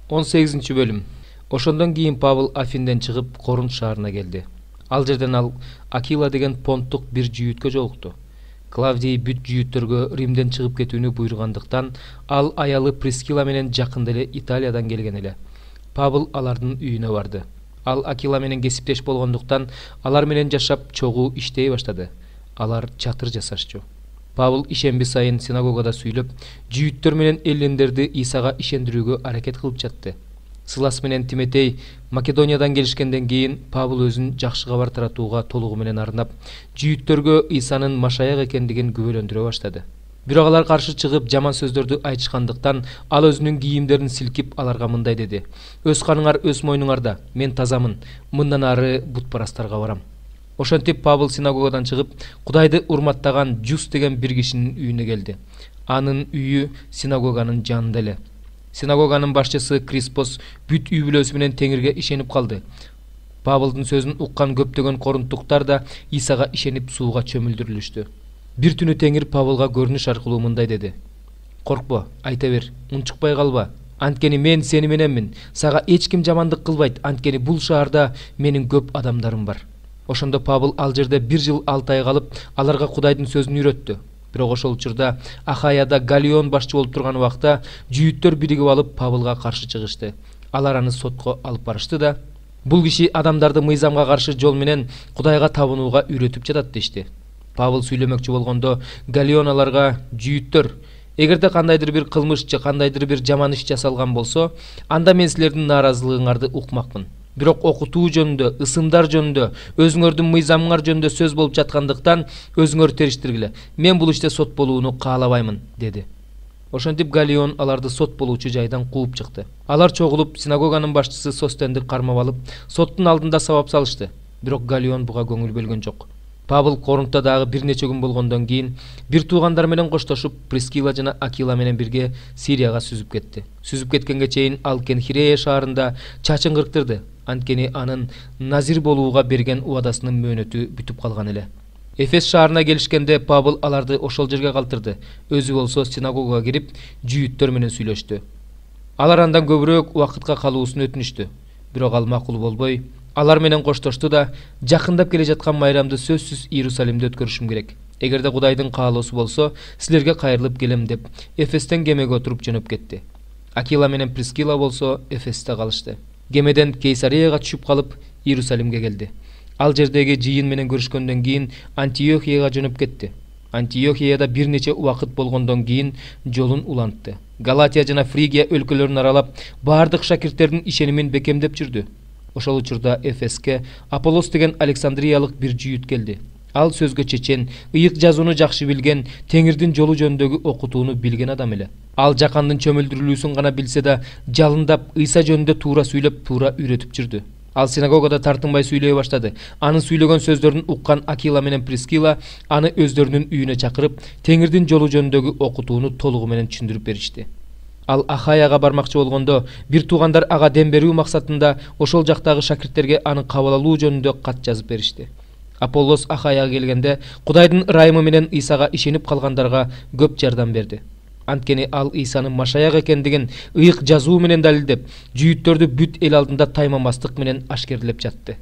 18-бөлүм. Ошондон кийин Павыл Афинден чыгып Коринт шаарына келди. Ал жерден ал Акила деген понттук бир жүйүткө жолукту. Клавдий бүт жүйүттөргө Римден чыгып кетүүнү буйругандыктан ал аялы Прискила менен жакында эле Италиядан келген эле. Павыл алардын үйүнө барды. Ал Акила менен кесиптеш болгондуктан алар менен жашап чогуу иштей баштады. Алар чатыр жасашчу. Павыл ишемби сайын синагогада сүйлөп, жүйүттөр менен эллендерди Исага ишендирүүгө аракет кылып жатты. Силас менен Тиметей Македониядан келишкенден кийин Павыл өзүн жакшы кабар таратууга толугу менен арнап, жүйүттөргө Исанын машаяк экендигин күбөлөндүрө баштады. Бирок алар каршы чыгып жаман сөздөрдү айтышкандыктан ал өзүнүн кийимдерин силкип аларга мындай деди: "Өз каныңар өз мойнуңарда, мен тазамын. Мындан ары бутпарастарга барам." Ошентип Павыл синагогадан чыгып, Кудайды урматтаган Жус деген бир кишинин үйүнө келди. Анын үйү синагоганын жанында эле. Синагоганын башчысы Криспос бүт үй бүлөсү менен Теңирге ишенип калды. Павылдын сөзүн уккан көптөгөн корунттуктар да Исага ишенип сууга чөмүлдүрүлүштү. Бир түнү Теңир Павылга көрүнүш аркылуу мындай деди: "Коркпо, айта бер, унчукпай калба. Анткени мен сени мененмин. Сага эч ким жамандык кылбайт, анткени бул шаарда менин көп адамдарым бар." Ошондо Павыл ал жерде 1 жыл 6 ай калып, аларга Кудайдын сөзүн үйрөттү. Бирок ошол учурда Ахаяда Галион башчы болуп турган убакта жүйүттөр биригип алып Павылга каршы чыгышты. Алар аны сотко алып барышты да, бул киши адамдарды мыйзамга каршы жол менен Кудайга табынууга үйрөтүп жатат дешти. Павыл сүйлөмөкчү болгондо Галион аларга: "Жүйүттөр, эгерде кандайдыр бир кылмыш же кандайдыр бир жаман иш жасалган болсо, анда мен силердин нааразылыгыңарды укмакмын. Бирок окутуу жөнүндө, ысымдар жөнүндө, өзүңөрдүн мыйзамыңар жөнүндө сөз болуп жаткандыктан өзүңөр териштиргиле. Мен бул иште сот болууну каалабаймын", деди. Ошентип Галион аларды сот болуучу жайдан кууп чыкты. Алар чогулуп синагоганын башчысы Состенди кармап алып, соттун алдында сабап салышты. Бирок Галион буга көңүл бөлгөн жок. Павыл Коринтта дагы бир нече күн болгондон кийин бир туугандар менен коштошуп Прискила жана Акила менен бирге Сирияга сүзүп кетти. Сүзүп кеткенге чейин ал Кенхирея шаарында чачын кырктырды. Анткени анын назир болууга берген убадасынын мөөнөтү бүтүп калган эле. Эфес шаарына келишкенде Павыл аларды ошол жерге калтырды. Өзү болсо синагогага кирип, жүйүттөр менен сүйлөштү. Алар андан көбүрөөк убакытка калуусун өтүнүштү. Бирок ал макул болбой, алар менен коштошту да, жакындап келе жаткан майрамды сөзсүз Иерусалимде өткөрүшүм керек. Эгерде Кудайдын каалоосу болсо, силерге кайрылып келем деп, Эфестен кемеге отуруп жөнөп кетти. Акила менен Прискила болсо Эфесте калышты. Кемеден Кейсарияга түшүп калып, Иерусалимге келди. Ал жердеги жыйын менен көрүшкөндөн кийин Антиохияга жөнөп кетти. Антиохияда бир нече убакыт болгондон кийин жолун улантты. Галатия жана Фригия өлкөлөрүн аралап, бардык шакирттердин ишенимин бекемдеп жүрдү. Ошол учурда Эфеске Аполлос деген Александриялык бир жүйүт келди. Ал сөзгө чечен, ыйык жазууну жакшы билген, Теңирдин жолу жөнүндөгү окутууну билген адам эле. Ал жакандын чөмүлдүрүлүүсүн гана билсе да, жалындап Ыйса жөнүндө туура сүйлөп, туура үйрөтүп жүрдү. Ал синагогада тартынбай сүйлөй баштады. Анын сүйлөгөн сөздөрүн уккан Акила менен Прискила аны өздөрүнүн үйүнө чакырып, Теңирдин жолу жөнүндөгү окутууну толугу менен түшүндүрүп беришти. Ал Ахаяга бармакчы болгондо, бир туугандар ага дем берүү максатында ошол жактагы шакирттерге аны кабыл алуу жөнүндө кат жазып беришти. Аполлос Ахаяга келгенде, Кудайдын ырайымы менен Исага ишенип калгандарга көп жардам берди. Анткени ал Исанын машаяк экендигин ыйык жазуу менен далилдеп, жүйүттөрдү бүт эл алдында таймамастык менен ашкерлеп жатты.